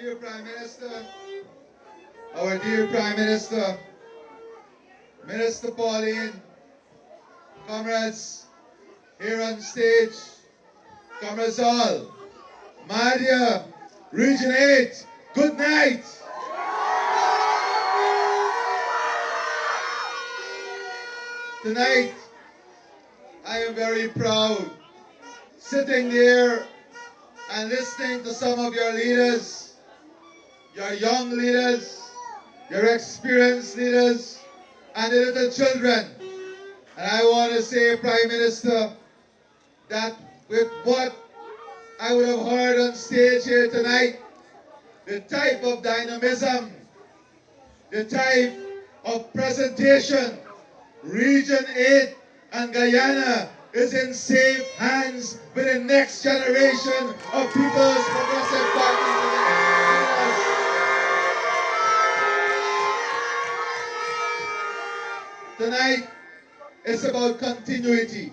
dear Prime Minister, our dear Prime Minister, Minister Pauline, comrades here on stage, comrades all, Mahdia, Region 8, good night. Tonight, I am very proud sitting there and listening to some of your leaders, your young leaders, your experienced leaders, and the little children. And I want to say, Prime Minister, that with what I would have heard on stage here tonight, the type of dynamism, the type of presentation, Region 8 and Guyana is in safe hands with the next generation of People's Progressive Party leaders. Tonight is about continuity.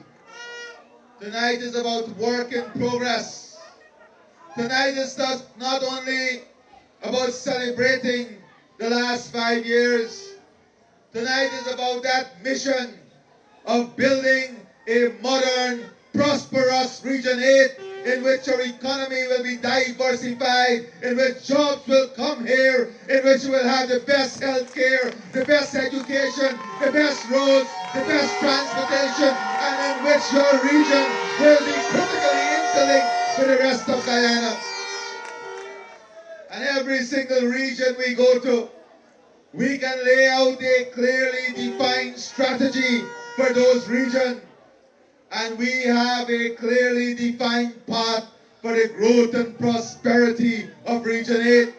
Tonight is about work in progress. Tonight is not only about celebrating the last 5 years. Tonight is about that mission of building a modern, prosperous Region 8 in which our economy will be diversified, in which jobs will come here, in which we will have the best health care, the best education, the best roads, the best transportation, and in which your region will be critically interlinked with the rest of Guyana. And every single region we go to, we can lay out a clearly defined strategy for those regions. And we have a clearly defined path for the growth and prosperity of Region 8.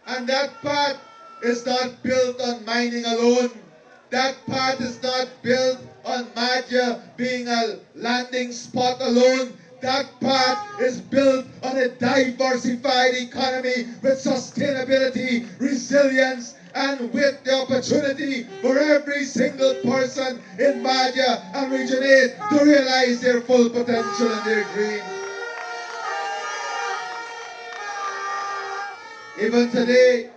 And that path is not built on mining alone. That path is not built on Mahdia being a landing spot alone. That path is built on a diversified economy with sustainability, resilience, and with the opportunity for every single person in Mahdia and Region 8 to realize their full potential and their dreams. Even today,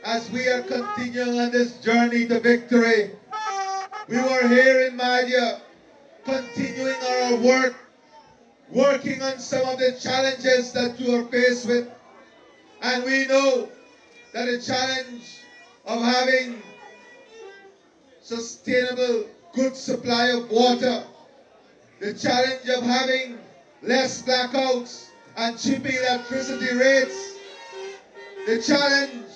as we are continuing on this journey to victory, we were here in Mahdia, continuing our work, working on some of the challenges that you are faced with. And we know that the challenge of having sustainable, good supply of water, the challenge of having less blackouts and cheaper electricity rates, the challenge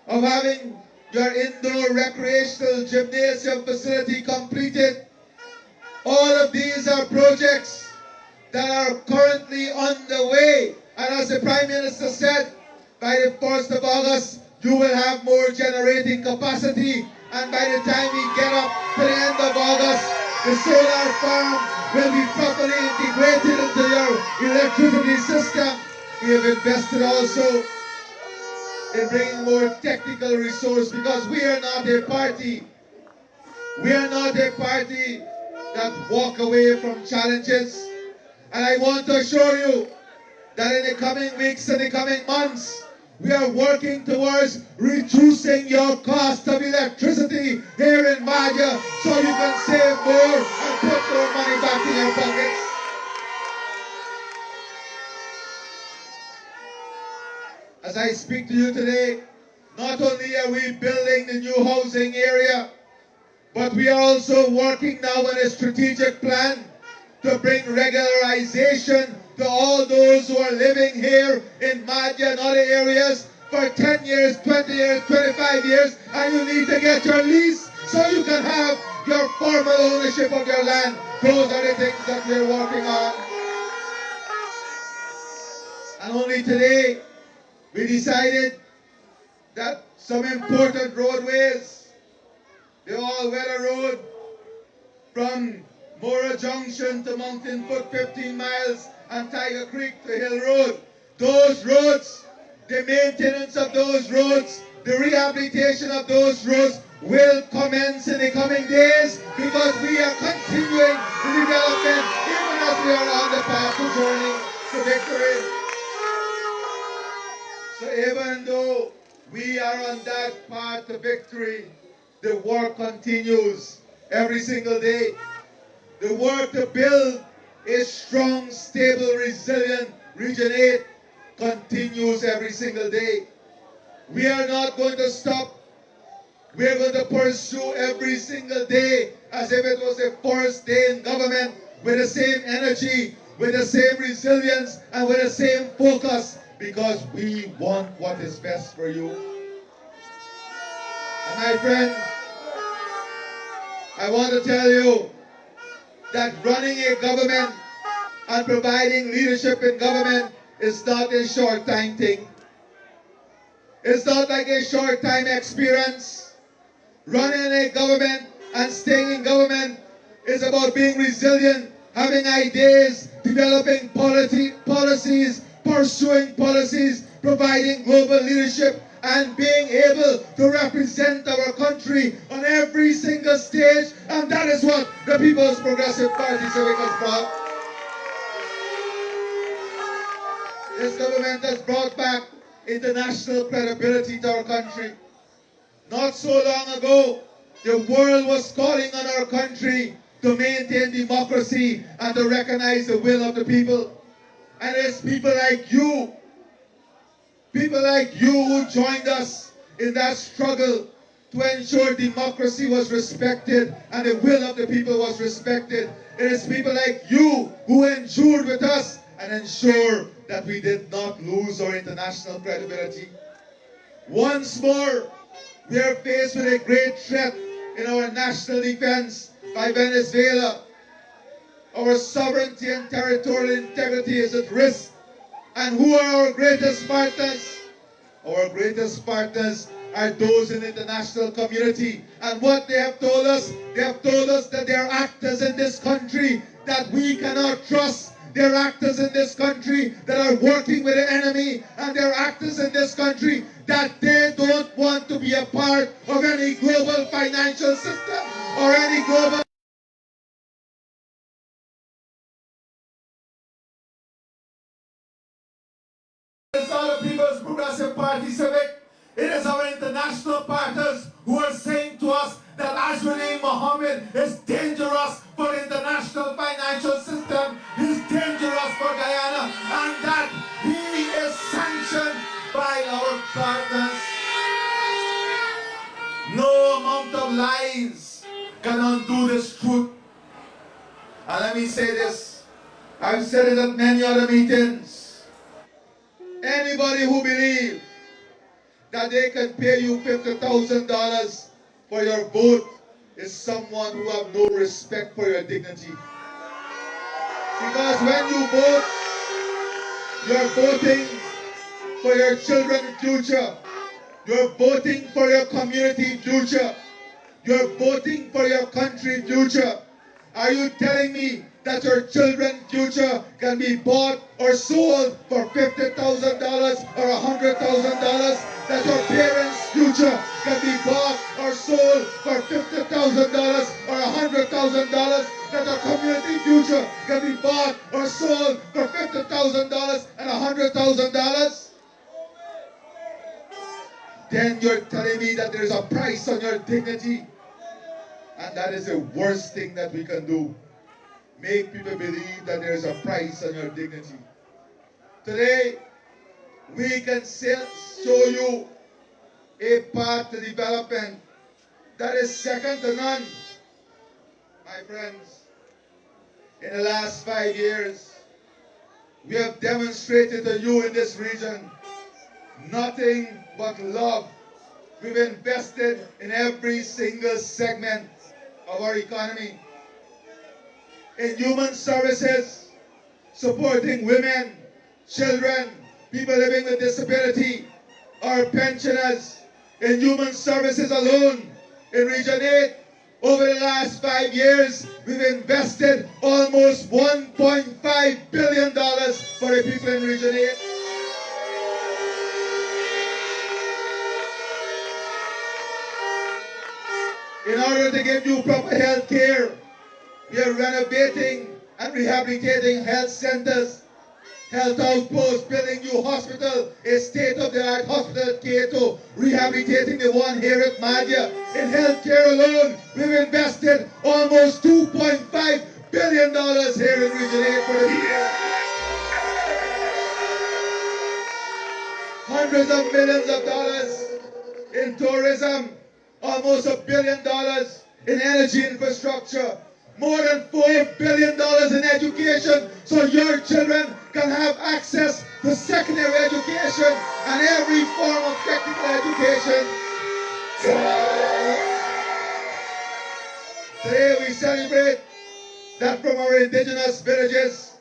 of having your indoor recreational gymnasium facility completed, all of these are projects that are currently underway. And as the Prime Minister said, by the 1st of August, you will have more generating capacity. And by the time we get up to the end of August, the solar farm will be properly integrated into your electricity system. We have invested also in bringing more technical resource, because we are not a party. We are not a party that walk away from challenges. And I want to assure you that in the coming weeks and the coming months, we are working towards reducing your cost of electricity here in Mahdia so you can save more and put more money back in your pockets. As I speak to you today, not only are we building the new housing area, but we are also working now on a strategic plan to bring regularization to all those who are living here in Mahdia and other areas for 10 years, 20 years, 25 years, and you need to get your lease so you can have your formal ownership of your land. Those are the things that we're working on. And only today, we decided that some important roadways, the all-weather road from Mora Junction to Mountain Foot 15 miles and Tiger Creek to Hill Road, those roads, the maintenance of those roads, the rehabilitation of those roads will commence in the coming days, because we are continuing the development even as we are on the path to journey to victory. So even though we are on that path to victory, the work continues every single day. The work to build a strong, stable, resilient Region 8 continues every single day. We are not going to stop. We are going to pursue every single day as if it was the first day in government, with the same energy, with the same resilience, and with the same focus, because we want what is best for you. And my friends, I want to tell you that running a government and providing leadership in government is not a short time thing. It's not like a short time experience. Running a government and staying in government is about being resilient, having ideas, developing policies, pursuing policies, providing global leadership, and being able to represent our country on every single stage. And that is what the People's Progressive Party Civic has brought. This government has brought back international credibility to our country. Not so long ago, the world was calling on our country to maintain democracy and to recognize the will of the people. And it's people like you who joined us in that struggle to ensure democracy was respected and the will of the people was respected. It is people like you who endured with us and ensured that we did not lose our international credibility. Once more, we are faced with a great threat in our national defense by Venezuela. Our sovereignty and territorial integrity is at risk. And who are our greatest partners? Our greatest partners are those in the international community. And what they have told us that they are actors in this country that we cannot trust. They're actors in this country that are working with the enemy, and they're actors in this country that they don't want to be a part of any global financial system or any global. It's not the People's Progressive Party Civic. It is our international partners who are saying to us that Azrael Mohammed is dangerous for the international financial system, he's dangerous for Guyana, and that he is sanctioned by our partners. No amount of lies can undo this truth. And let me say this, I've said it at many other meetings. Anybody who believes that they can pay you $50,000 for your vote is someone who have no respect for your dignity. Because when you vote, you're voting for your children's future. You're voting for your community future. You're voting for your country future. Are you telling me that your children's future can be bought or sold for $50,000 or $100,000? That your parents' future can be bought or sold for $50,000 or $100,000? That our community future can be bought or sold for $50,000 and $100,000? Then you're telling me that there's a price on your dignity. And that is the worst thing that we can do. Make people believe that there's a price on your dignity. Today, we can show you a path to development that is second to none. My friends, in the last 5 years, we have demonstrated to you in this region nothing but love. We've invested in every single segment of our economy. In human services, supporting women, children, people living with disability, our pensioners. In human services alone, in Region 8, over the last 5 years, we've invested almost $1.5 billion for the people in Region 8. In order to give you proper health care, we are renovating and rehabilitating health centers, health outpost, building new hospital, a state-of-the-art hospital at Keto, rehabilitating the one here at Mahdia. In healthcare alone, we've invested almost $2.5 billion here in Region 8 for the people. Hundreds of millions of dollars in tourism, almost $1 billion in energy infrastructure, more than $4 billion in education, so your children can have access to secondary education and every form of technical education. Today we celebrate that from our indigenous villages,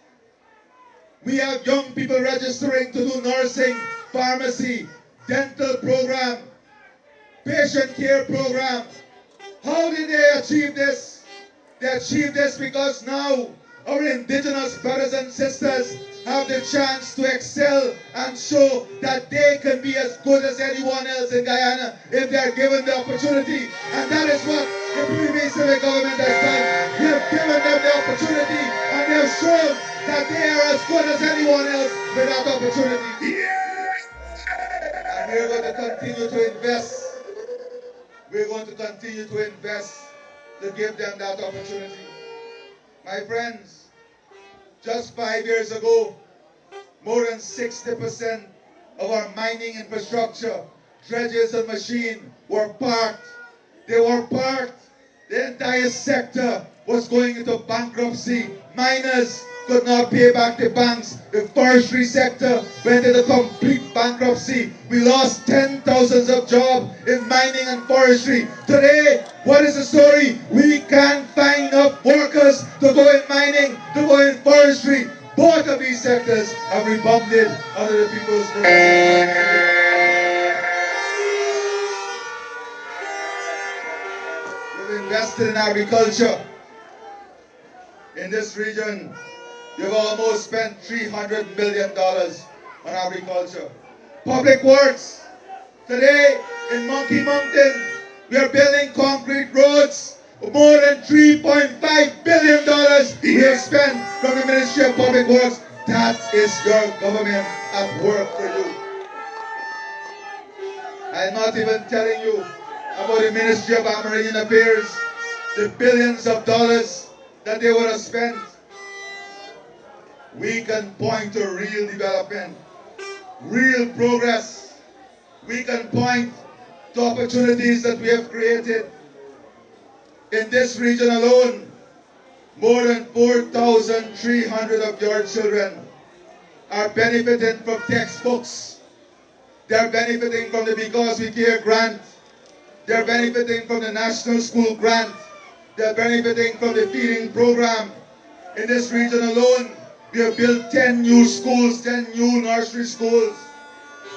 we have young people registering to do nursing, pharmacy, dental program, patient care program. How did they achieve this? They achieved this because now our indigenous brothers and sisters have the chance to excel and show that they can be as good as anyone else in Guyana if they are given the opportunity. And that is what the PPP civic government has done. We have given them the opportunity and they have shown that they are as good as anyone else with that opportunity. And we're going to continue to invest. We're going to continue to invest to give them that opportunity. My friends, just 5 years ago, more than 60% of our mining infrastructure, dredges and machines were parked. They were parked. The entire sector was going into bankruptcy. Miners could not pay back the banks. The forestry sector went into complete bankruptcy. We lost 10,000s of jobs in mining and forestry. Today, what is the story? We can't find enough workers to go in mining, to go in forestry. Both of these sectors have rebounded under the People's Movement. We've invested in agriculture. In this region, we've almost spent $300 million on agriculture. Public works. Today, in Monkey Mountain, we are building concrete roads. More than $3.5 billion we have spent from the Ministry of Public Works. That is your government at work for you. I'm not even telling you about the Ministry of American Affairs, the billions of dollars that they would have spent. We can point to real development, real progress. We can point to opportunities that we have created. In this region alone, more than 4,300 of your children are benefiting from textbooks. They're benefiting from the Because We Care grant. They're benefiting from the National School Grant. They're benefiting from the feeding program. In this region alone, we have built 10 new schools, 10 new nursery schools.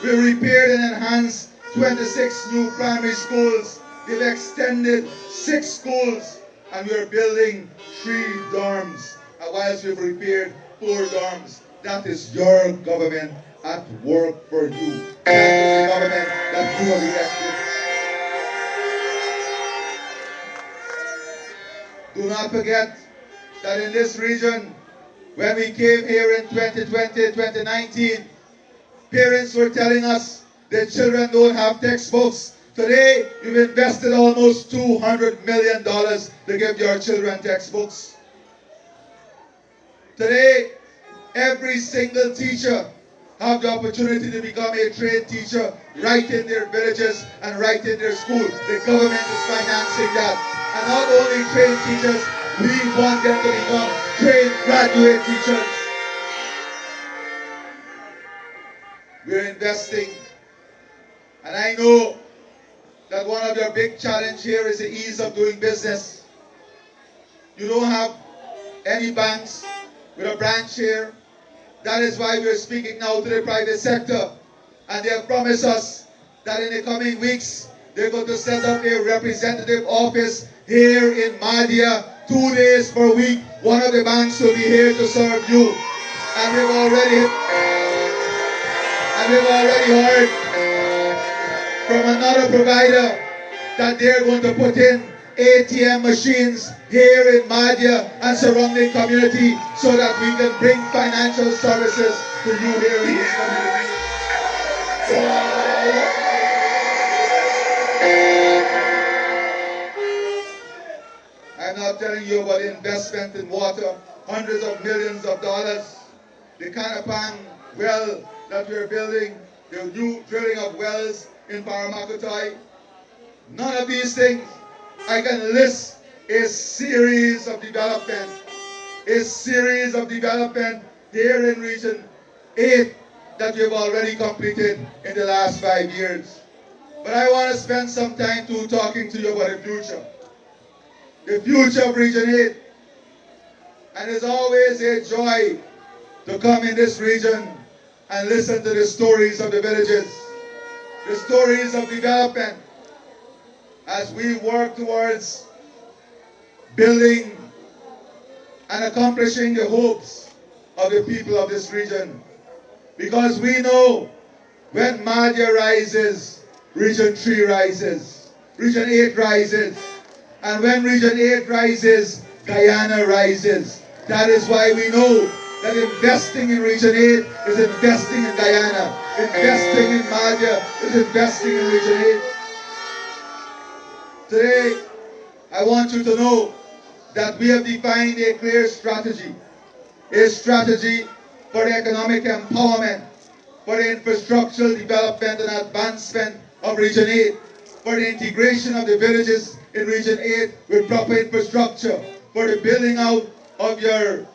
We repaired and enhanced 26 new primary schools. We've extended 6 schools and we are building 3 dorms. And whilst we've repaired 4 dorms, that is your government at work for you. That is the government that you have elected. Do not forget that in this region, when we came here in 2020, 2019, parents were telling us their children don't have textbooks. Today, you've invested almost $200 million to give your children textbooks. Today, every single teacher have the opportunity to become a trained teacher right in their villages and right in their school. The government is financing that. And not only trained teachers, we want them to become trained graduate teachers. We're investing. And I know that one of your big challenge here is the ease of doing business. You don't have any banks with a branch here. That is why we're speaking now to the private sector. And they have promised us that in the coming weeks, they're going to set up a representative office here in Mahdia, 2 days per week. One of the banks will be here to serve you. And we've already heard from another provider that they're going to put in ATM machines here in Mahdia and surrounding community so that we can bring financial services to you here in this community. I'm not telling you about investment in water, hundreds of millions of dollars, the Canapang well that we're building, the new drilling of wells in Paramakotoy. None of these things. I can list a series of development here in Region 8 that we have already completed in the last 5 years. But I want to spend some time too talking to you about the future. The future of Region 8. And it's always a joy to come in this region and listen to the stories of the villages, the stories of development, as we work towards building and accomplishing the hopes of the people of this region. Because we know when Mahdia rises, Region 3 rises, Region 8 rises, and when Region 8 rises, Guyana rises. That is why we know that investing in Region 8 is investing in Guyana. Investing in Mahdia is investing in Region 8. Today, I want you to know that we have defined a clear strategy. A strategy for the economic empowerment, for the infrastructural development and advancement of Region 8, for the integration of the villages in Region 8 with proper infrastructure, for the building out of the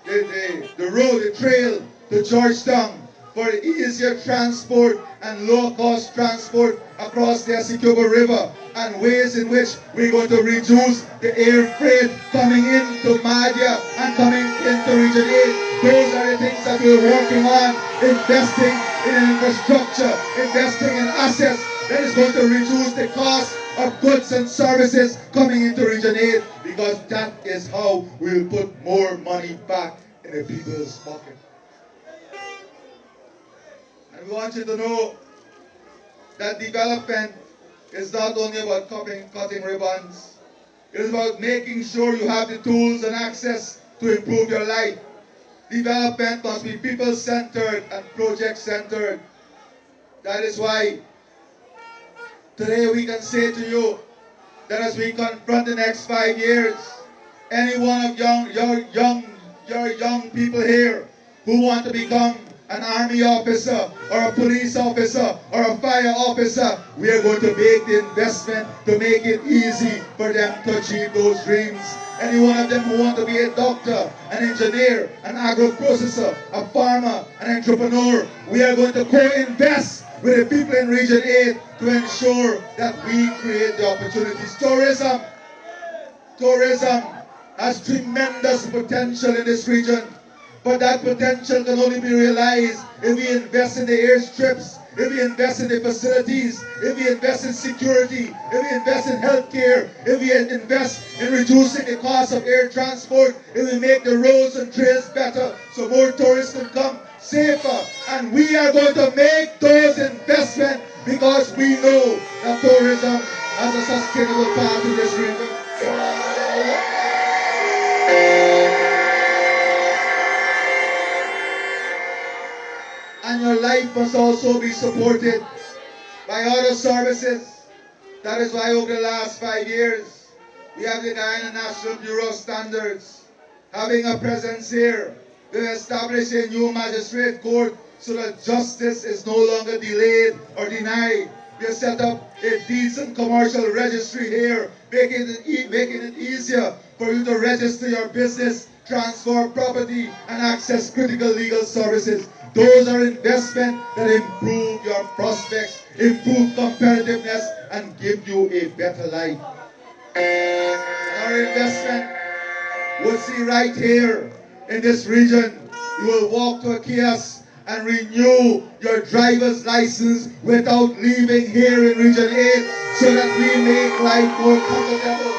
road, the trail to Georgetown, for easier transport and low-cost transport across the Essequibo River, and ways in which we're going to reduce the air freight coming into Mahdia and coming into Region 8. Those are the things that we're working on, investing in infrastructure, investing in assets that is going to reduce the cost of goods and services coming into Region 8, because that is how we'll put more money back in the people's pocket. And we want you to know that development is not only about cutting ribbons. It is about making sure you have the tools and access to improve your life. Development must be people-centered and project-centered. That is why today we can say to you that as we confront the next 5 years, any one of your young people here who want to become an army officer or a police officer or a fire officer, we are going to make the investment to make it easy for them to achieve those dreams. Any one of them who want to be a doctor, an engineer, an agro-processor, a farmer, an entrepreneur, we are going to co-invest with the people in Region 8 to ensure that we create the opportunities. Tourism has tremendous potential in this region, but that potential can only be realized if we invest in the airstrips, if we invest in the facilities, if we invest in security, if we invest in healthcare, if we invest in reducing the cost of air transport, if we make the roads and trails better so more tourists can come safer. And we are going to make those investments because we know that tourism has a sustainable path in this region. And your life must also be supported by other services. That is why over the last 5 years, we have the Guyana National Bureau of Standards having a presence here. We established a new magistrate court so that justice is no longer delayed or denied. We have set up a decent commercial registry here, making it easier for you to register your business, transfer property, and access critical legal services. Those are investments that improve your prospects, improve competitiveness, and give you a better life. And our investment, we'll see right here in this region, you will walk to a kiosk and renew your driver's license without leaving here in Region 8 so that we make life more comfortable.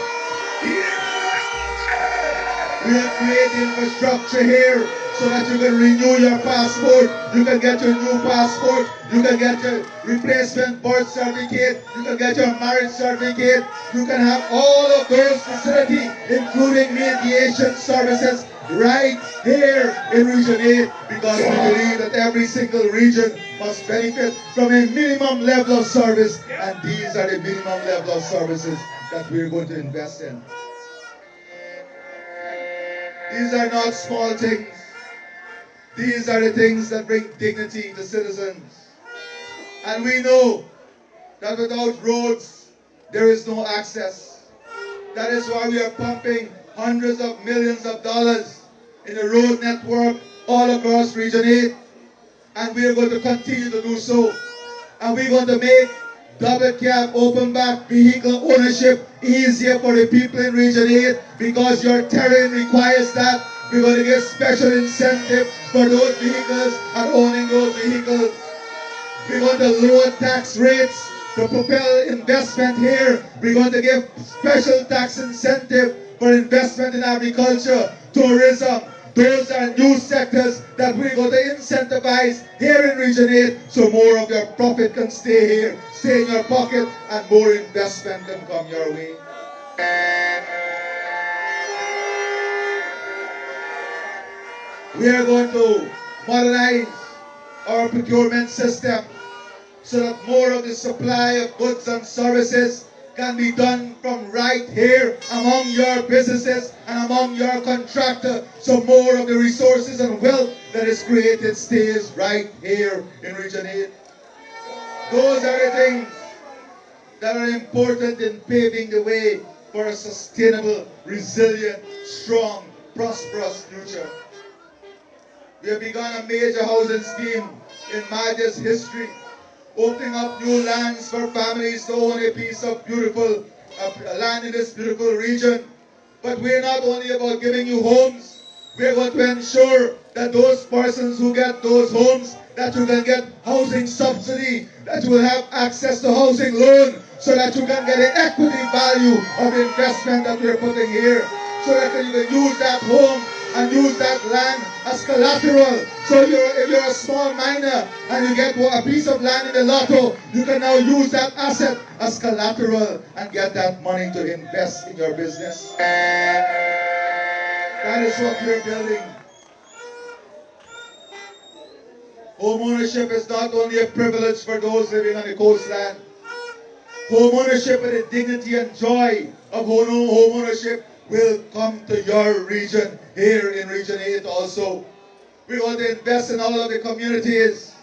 We'll create infrastructure here so that you can renew your passport, you can get your new passport, you can get your replacement birth certificate, you can get your marriage certificate, you can have all of those facilities, including mediation services right here in Region 8, because we believe that every single region must benefit from a minimum level of service, and these are the minimum level of services that we're going to invest in. These are not small things. These are the things that bring dignity to citizens. And we know that without roads, there is no access. That is why we are pumping hundreds of millions of dollars in the road network all across Region 8. And we are going to continue to do so. And we're going to make double cab open back vehicle ownership easier for the people in Region 8, because your terrain requires that. We're going to give special incentive for those vehicles and owning those vehicles. We're going to lower tax rates to propel investment here. We're going to give special tax incentive for investment in agriculture, tourism. Those are new sectors that we're going to incentivize here in Region 8, so more of your profit can stay here, stay in your pocket, and more investment can come your way. We are going to modernize our procurement system so that more of the supply of goods and services can be done from right here among your businesses and among your contractor, so more of the resources and wealth that is created stays right here in Region 8. Those are the things that are important in paving the way for a sustainable, resilient, strong, prosperous future. We have begun a major housing scheme in Mahdia's history, opening up new lands for families to own a piece of beautiful land in this beautiful region. But we're not only about giving you homes, we're going to ensure that those persons who get those homes, that you can get housing subsidy, that you will have access to housing loan, so that you can get an equity value of the investment that we're putting here, so that you can use that home and use that land as collateral. So if you're a small miner and you get a piece of land in the lotto, you can now use that asset as collateral and get that money to invest in your business. That is what we're building. Home ownership is not only a privilege for those living on the coastline. Home ownership and the dignity and joy of home ownership will come to your region, here in Region 8 also. We're going to invest in all of the communities.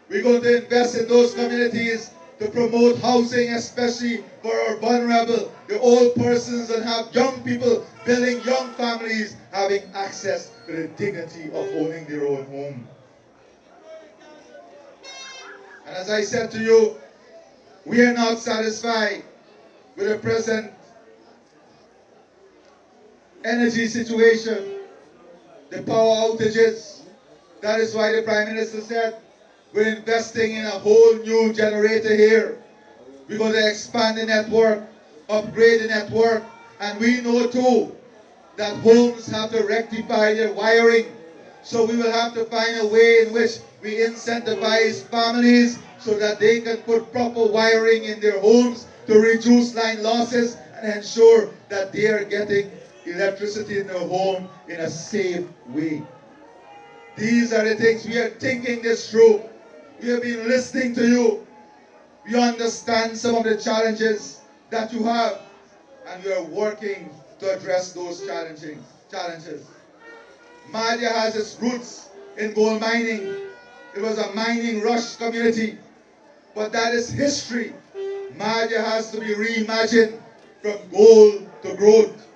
We're going to invest in those communities to promote housing, especially for our vulnerable, the old persons, and have young people building young families, having access to the dignity of owning their own home. And as I said to you, we are not satisfied with the present energy situation, the power outages. That is why the Prime Minister said we're investing in a whole new generator here. We're going to expand the network, upgrade the network, and we know too that homes have to rectify their wiring. So we will have to find a way in which we incentivize families so that they can put proper wiring in their homes to reduce line losses and ensure that they are getting electricity in their home in a safe way. These are the things. We are thinking this through. We have been listening to you. We understand some of the challenges that you have, and we are working to address those challenges. Mahdia has its roots in gold mining. It was a mining rush community, but that is history. Mahdia has to be reimagined from gold to growth.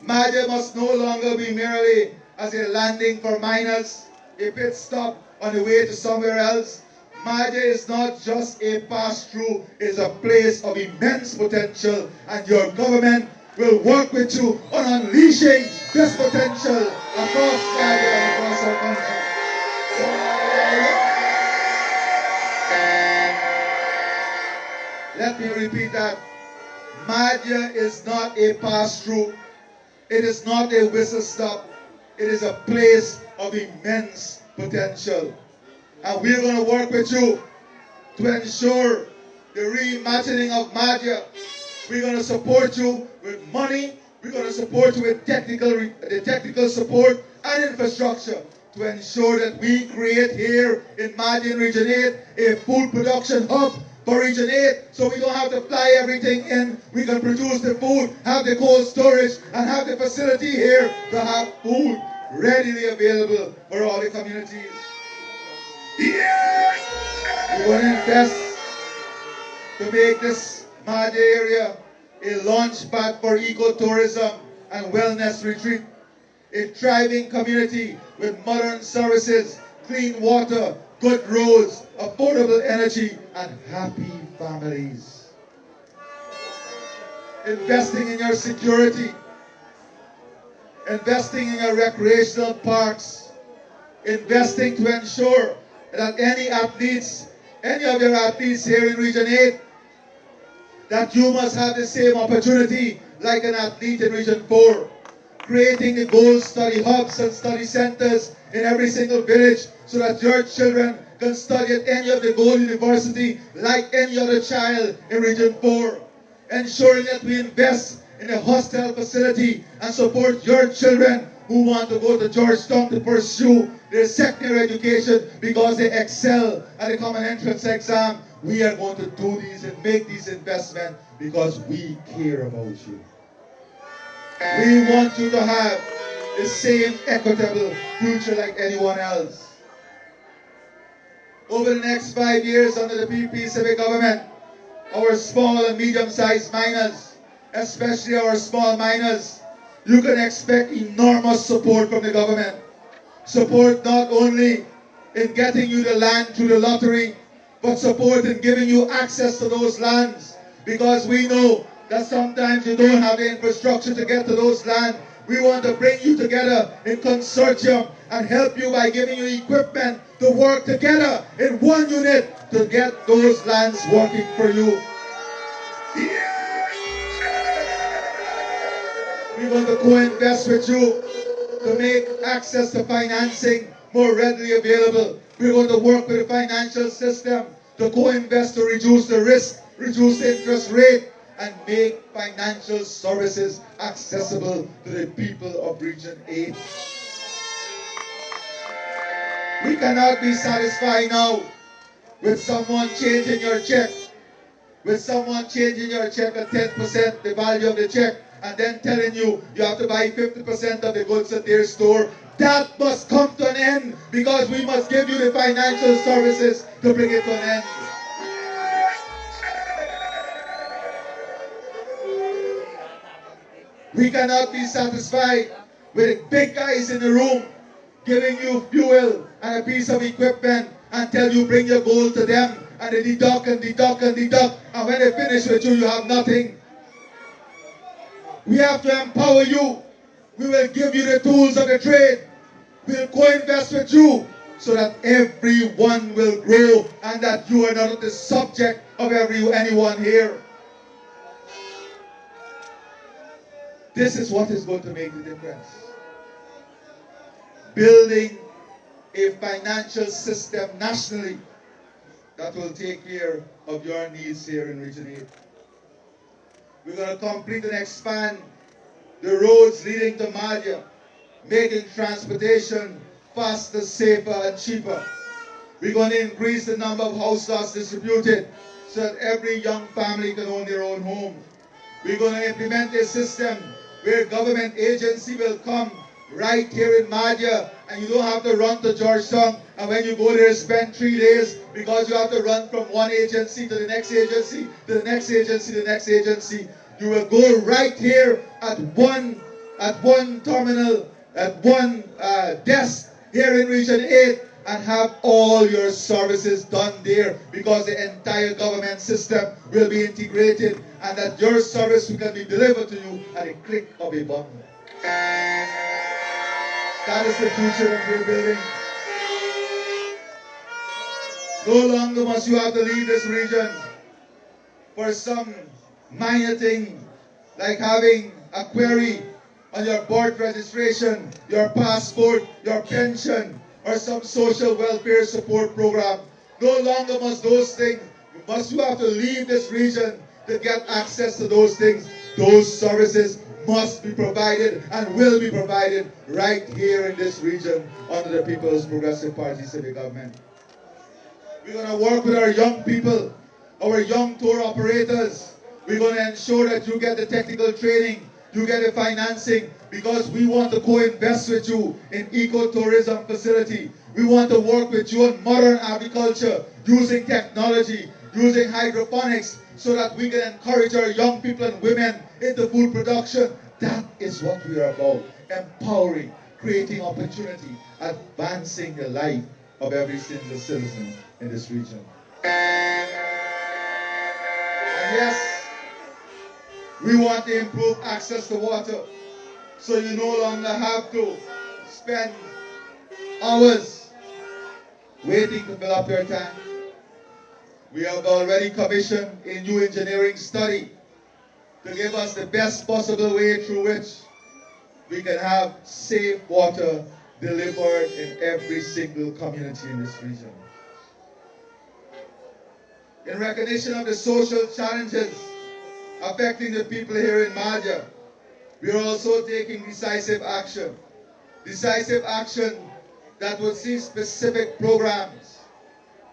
Mahdia must no longer be merely as a landing for miners, a pit stop on the way to somewhere else. Mahdia is not just a pass-through, it's a place of immense potential, and your government will work with you on unleashing this potential across Mahdia and across our country. Let me repeat that. Mahdia is not a pass-through. It is not a whistle stop. It is a place of immense potential. And we're going to work with you to ensure the reimagining of Mahdia. We're going to support you with money. We're going to support you with the technical support and infrastructure to ensure that we create here in Mahdia Region 8 a food production hub for Region 8, so we don't have to fly everything in. We can produce the food, have the cold storage, and have the facility here to have food readily available for all the communities. Yes! We're going to invest to make this Mahdia area a launch pad for ecotourism and wellness retreat. A thriving community with modern services, clean water, good roads, affordable energy, and happy families. Investing in your security, investing in your recreational parks, investing to ensure that any of your athletes here in Region 8, that you must have the same opportunity like an athlete in Region 4. Creating the gold study hubs and study centers in every single village so that your children can study at any of the gold university like any other child in Region 4. Ensuring that we invest in a hostel facility and support your children who want to go to Georgetown to pursue their secondary education because they excel at the common entrance exam. We are going to do these and make these investments because we care about you. We want you to have the same equitable future like anyone else. Over the next 5 years under the PPP civic government, our small and medium-sized miners, especially our small miners, you can expect enormous support from the government. Support not only in getting you the land through the lottery, but support in giving you access to those lands. Because we know that sometimes you don't have the infrastructure to get to those lands. We want to bring you together in consortium and help you by giving you equipment to work together in one unit to get those lands working for you. We're going to co-invest with you to make access to financing more readily available. We're going to work with the financial system to co-invest to reduce the risk, reduce the interest rate, and make financial services accessible to the people of Region 8. We cannot be satisfied now with someone changing your check, at 10% the value of the check, and then telling you you have to buy 50% of the goods at their store. That must come to an end because we must give you the financial services to bring it to an end. We cannot be satisfied with the big guys in the room giving you fuel and a piece of equipment and tell you bring your gold to them and they deduct and deduct and deduct, and when they finish with you, you have nothing. We have to empower you. We will give you the tools of the trade. We'll co-invest with you so that everyone will grow and that you are not the subject of anyone here. This is what is going to make the difference. Building a financial system nationally that will take care of your needs here in Region 8. We're going to complete and expand the roads leading to Mahdia, making transportation faster, safer, and cheaper. We're going to increase the number of house lots distributed so that every young family can own their own home. We're going to implement a system where government agency will come right here in Mahdia, and you don't have to run to Georgetown, and when you go there spend 3 days because you have to run from one agency to the next agency, to the next agency, to the next agency. You will go right here at one terminal, at one desk here in Region 8 and have all your services done there because the entire government system will be integrated and that your service can be delivered to you at a click of a button. That is the future that we're building. No longer must you have to leave this region for some minor thing like having a query on your birth registration, your passport, your pension, or some social welfare support program. No longer must those things, you have to leave this region to get access to those things. those services must be provided and will be provided right here in this region under the People's Progressive Party civic government. We're going to work with our young people, our young tour operators. We're going to ensure that you get the technical training, you get the financing, because we want to co-invest with you in ecotourism facility. We want to work with you on modern agriculture, using technology, using hydroponics, so that we can encourage our young people and women into food production. That is what we are about. Empowering, creating opportunity, advancing the life of every single citizen in this region. And yes, we want to improve access to water, so you no longer have to spend hours waiting to fill up your tank. We have already commissioned a new engineering study to give us the best possible way through which we can have safe water delivered in every single community in this region. In recognition of the social challenges affecting the people here in Mahdia, we are also taking decisive action. Decisive action that will see specific programs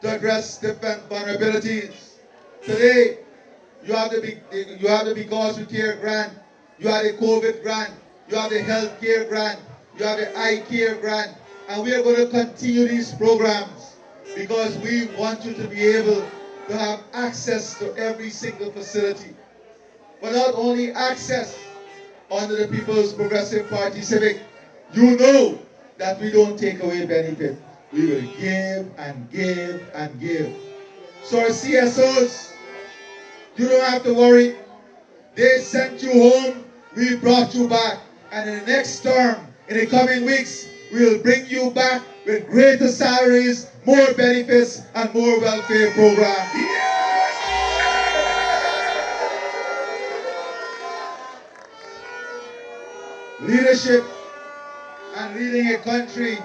to address different vulnerabilities. Today, you have the Because We Care grant, you have the COVID grant, you have the health care grant, you have the eye care grant, and we are going to continue these programs because we want you to be able to have access to every single facility. But not only access under the People's Progressive Party Civic, you know that we don't take away benefit. We will give and give and give. So our CSOs, you don't have to worry. They sent you home, we brought you back. And in the next term, in the coming weeks, we will bring you back with greater salaries, more benefits, and more welfare programs. Leadership and leading a country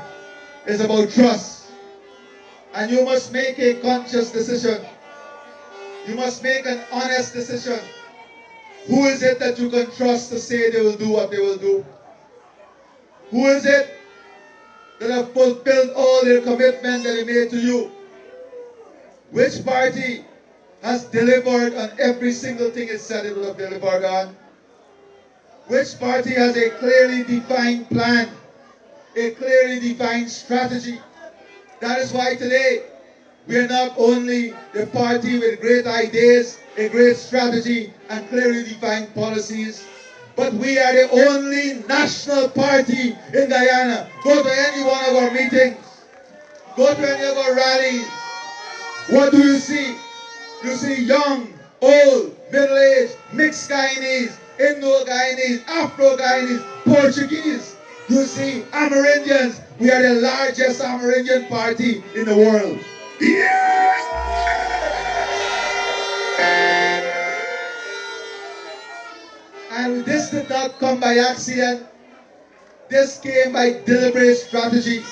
is about trust. And you must make a conscious decision. You must make an honest decision. Who is it that you can trust to say they will do what they will do? Who is it that have fulfilled all their commitment that they made to you? Which party has delivered on every single thing it said it would have delivered on? Which party has a clearly defined plan, a clearly defined strategy? That is why today we are not only the party with great ideas, a great strategy, and clearly defined policies, but we are the only national party in Guyana. Go to any one of our meetings, go to any of our rallies. What do you see? You see young, old, middle-aged, mixed Guyanese, Indo-Guyanese, Afro-Guyanese, Portuguese. You see Amerindians. We are the largest Amerindian party in the world. Yes! And this did not come by accident. This came by deliberate strategy.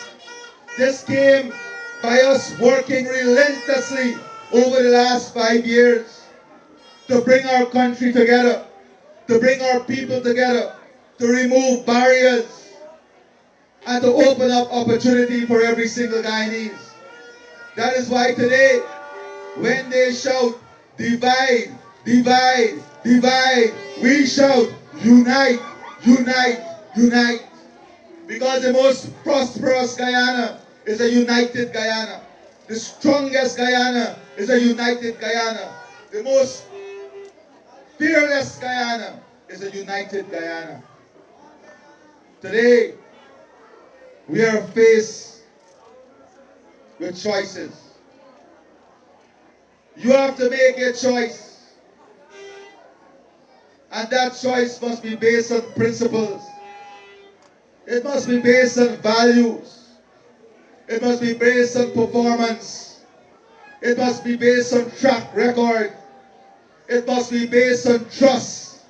This came by us working relentlessly over the last 5 years to bring our country together, to bring our people together, to remove barriers, and to open up opportunity for every single Guyanese. That is why today, when they shout, divide, divide, divide, we shout, unite, unite, unite. Because the most prosperous Guyana is a united Guyana. The strongest Guyana is a united Guyana. The most fearless Guyana is a united Guyana. Today, we are faced with choices. You have to make a choice. And that choice must be based on principles. It must be based on values. It must be based on performance. It must be based on track record. It must be based on trust.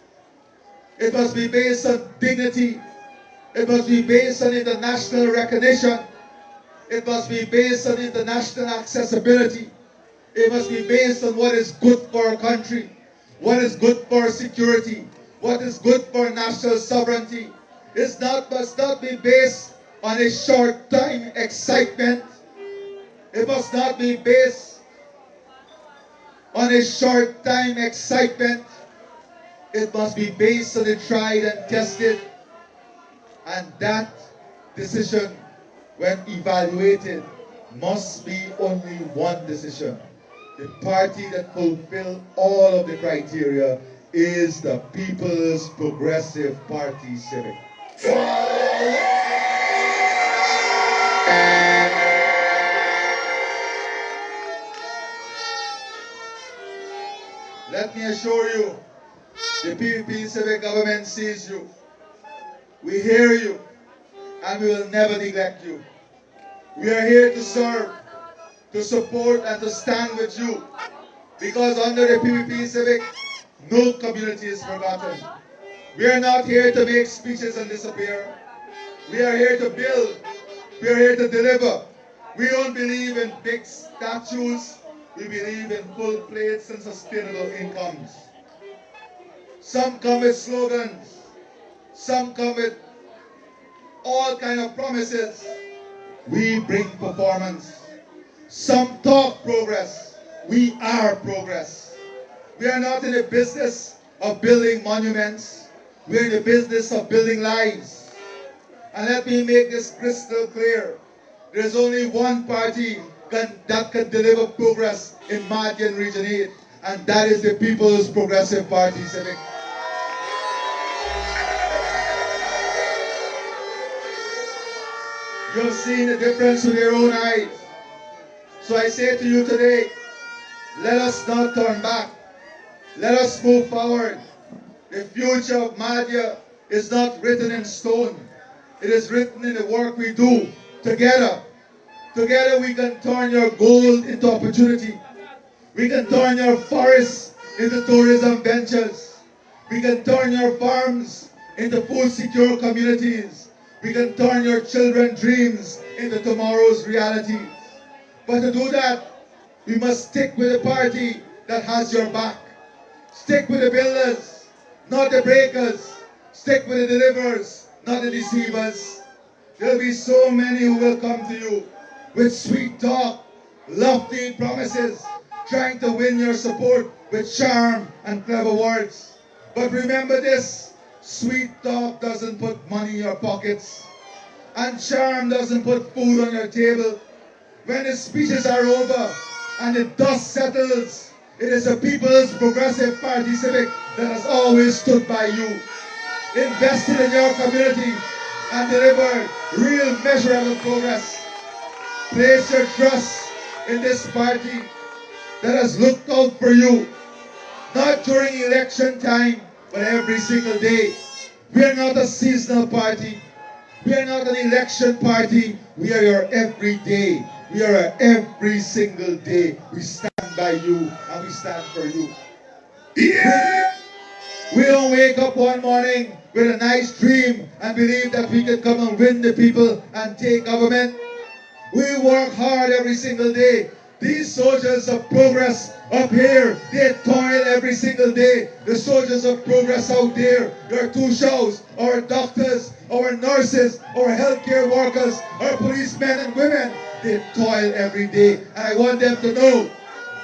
It must be based on dignity. It must be based on international recognition. It must be based on international accessibility. It must be based on what is good for our country, what is good for our security, what is good for national sovereignty must not be based on a short-time excitement. It must not be based on a short-time excitement. It must be based on the tried and tested. And that decision, when evaluated, must be only one decision. The party that fulfills all of the criteria is the People's Progressive Party Civic. Let me assure you, the PPP Civic government sees you. We hear you, and we will never neglect you. We are here to serve, to support, and to stand with you, because under the PPP Civic, no community is forgotten. We are not here to make speeches and disappear. We are here to build. We are here to deliver. We don't believe in big statues. We believe in full plates and sustainable incomes. Some come with slogans. Some come with all kind of promises. We bring performance. Some talk progress. We are progress. We are not in the business of building monuments. We are in the business of building lives. And let me make this crystal clear. There is only one party that can deliver progress in Mahdia and Region 8, and that is the People's Progressive Party Civic. You have seen the difference with your own eyes. So I say to you today, let us not turn back. Let us move forward. The future of Mahdia is not written in stone. It is written in the work we do together. Together we can turn your gold into opportunity. We can turn your forests into tourism ventures. We can turn your farms into food secure communities. We can turn your children's dreams into tomorrow's realities. But to do that, we must stick with a party that has your back. Stick with the builders, not the breakers. Stick with the deliverers, not the deceivers. There will be so many who will come to you with sweet talk, lofty promises, trying to win your support with charm and clever words. But remember this, sweet talk doesn't put money in your pockets, and charm doesn't put food on your table. When the speeches are over and the dust settles, it is the People's Progressive Party Civic that has always stood by you, invested in your community, and delivered real measurable progress. Place your trust in this party that has looked out for you, not during election time, but every single day. We are not a seasonal party. We are not an election party. We are your everyday. We are a every single day. We stand by you and we stand for you. Yeah! We don't wake up one morning with a nice dream and believe that we can come and win the people and take government. We work hard every single day. These soldiers of progress up here, they toil every single day. The soldiers of progress out there, your Tushos, our doctors, our nurses, our healthcare workers, our policemen and women, they toil every day. And I want them to know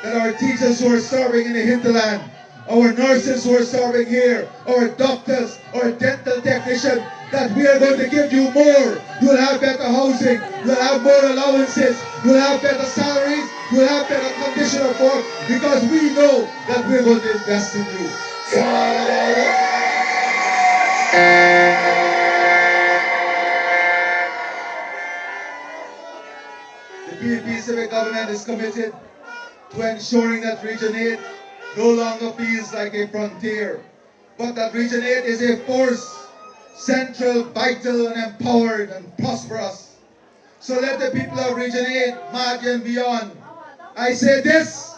that our teachers who are serving in the hinterland, our nurses who are serving here, our doctors, our dental technicians, that we are going to give you more. You'll have better housing, you'll have more allowances, you'll have better salaries, you'll have better condition of work, because we know that we're going to invest in you. The PPP Civic Government is committed to ensuring that Region 8 no longer feels like a frontier, but that Region 8 is a force, central, vital, and empowered and prosperous. So let the people of Region 8, Mahdia and beyond, I say this,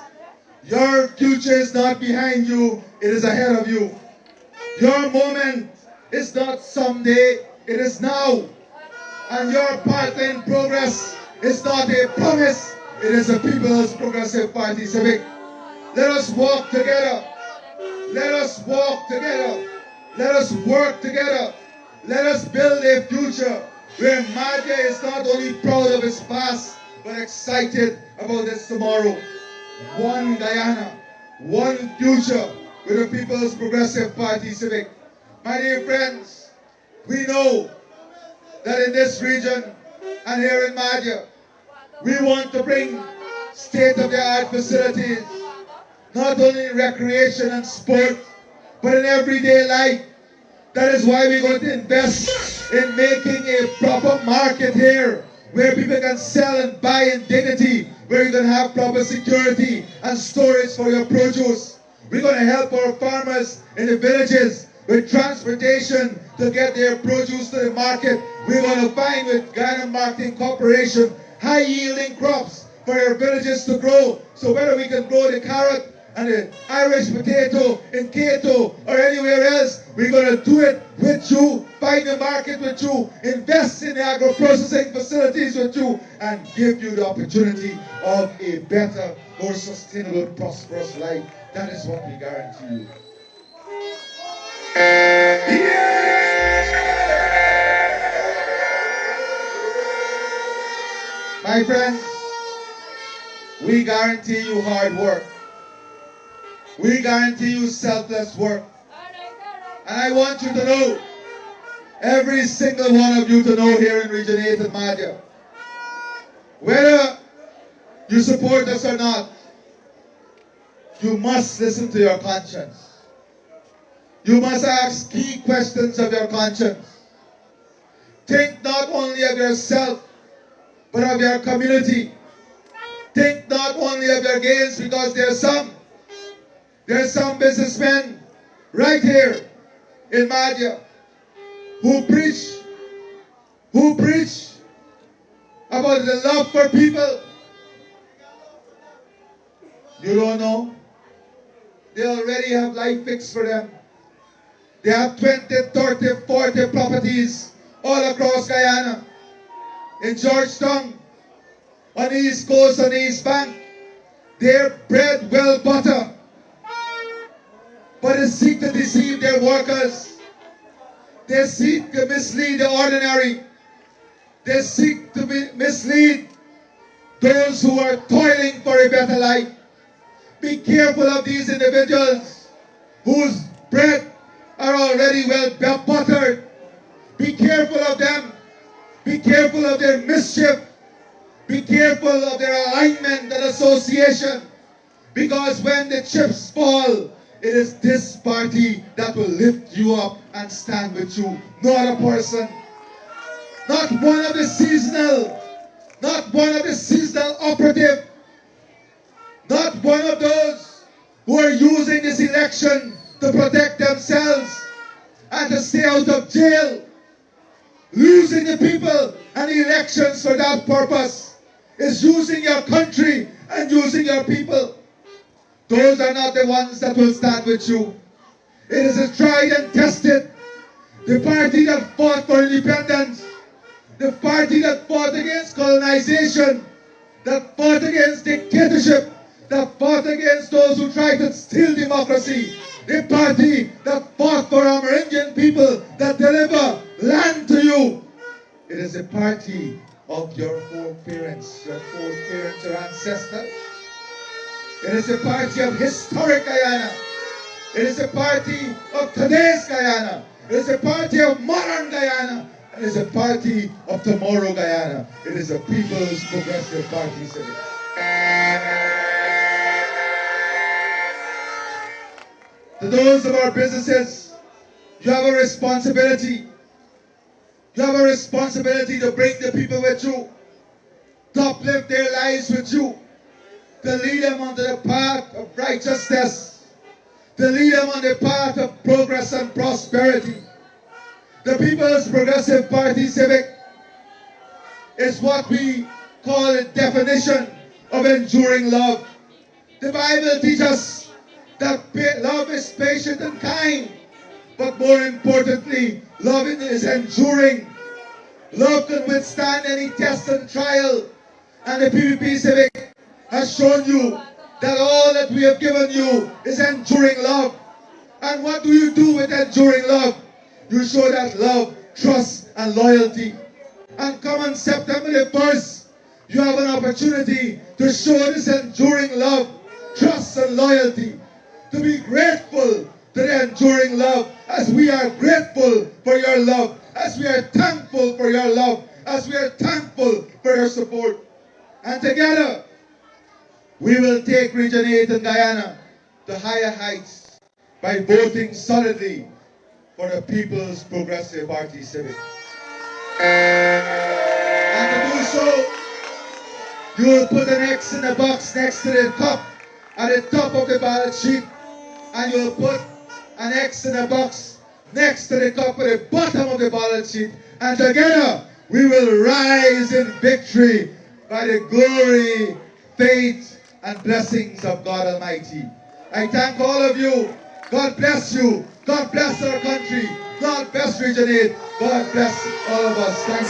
your future is not behind you, it is ahead of you. Your moment is not someday, it is now. And your part in progress is not a promise, it is a People's Progressive Party Civic. Let us walk together. Let us walk together. Let us work together. Let us build a future where Mahdia is not only proud of its past, but excited about its tomorrow. One Guyana, one future with the People's Progressive Party Civic. My dear friends, we know that in this region and here in Mahdia, we want to bring state-of-the-art facilities, not only in recreation and sport, but in everyday life. That is why we're going to invest in making a proper market here, where people can sell and buy in dignity, where you can have proper security and storage for your produce. We're going to help our farmers in the villages with transportation to get their produce to the market. We're going to find with Guyana Marketing Corporation high-yielding crops for our villages to grow. So whether we can grow the carrot and the Irish potato in Cato or anywhere else, we're going to do it with you, find the market with you, invest in the agro-processing facilities with you, and give you the opportunity of a better, more sustainable, prosperous life. That is what we guarantee you. My friends, we guarantee you hard work. We guarantee you selfless work. And I want you to know, every single one of you to know here in Region 8 in Mahdia, whether you support us or not, you must listen to your conscience. You must ask key questions of your conscience. Think not only of yourself, but of your community. Think not only of your gains, because there are some businessmen right here in Mahdia who preach about the love for people. You don't know? They already have life fixed for them. They have 20, 30, 40 properties all across Guyana. In Georgetown, on the East Coast, on the East Bank, they're bread well butter. But they seek to deceive their workers. They seek to mislead the ordinary. They seek to mislead those who are toiling for a better life. Be careful of these individuals whose bread are already well buttered. Be careful of them. Be careful of their mischief. Be careful of their alignment and association. Because when the chips fall, it is this party that will lift you up and stand with you, not a person. Not one of the seasonal operative. Not one of those who are using this election to protect themselves and to stay out of jail. Losing the people and the elections for that purpose is using your country and using your people. Those are not the ones that will stand with you. It is a tried and tested. The party that fought for independence, the party that fought against colonization, that fought against dictatorship, that fought against those who tried to steal democracy, the party that fought for our Indian people, that deliver land to you. It is a party of your foreparents, your ancestors. It is a party of historic Guyana. It is a party of today's Guyana. It is a party of modern Guyana. It is a party of tomorrow Guyana. It is a People's Progressive Party Civic. To those of our businesses, you have a responsibility. You have a responsibility to bring the people with you, to uplift their lives with you, to lead them onto the path of righteousness, to lead them on the path of progress and prosperity. The People's Progressive Party Civic is what we call a definition of enduring love. The Bible teaches us that love is patient and kind, but more importantly, love is enduring. Love can withstand any test and trial, and the PPP Civic has shown you that all that we have given you is enduring love. And what do you do with enduring love? You show that love, trust, and loyalty. And come on September the 1st, you have an opportunity to show this enduring love, trust, and loyalty. To be grateful to the enduring love, as we are grateful for your love, as we are thankful for your love, as we are thankful for your support. And together, we will take Region 8 and Guyana to higher heights by voting solidly for the People's Progressive Party Civic. And to do so, you will put an X in the box next to the cup at the top of the ballot sheet, and you will put an X in the box next to the cup at the bottom of the ballot sheet, and together we will rise in victory by the glory, faith, and blessings of God Almighty. I thank all of you. God bless you. God bless our country. God bless Region 8. God bless all of us. Thank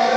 you.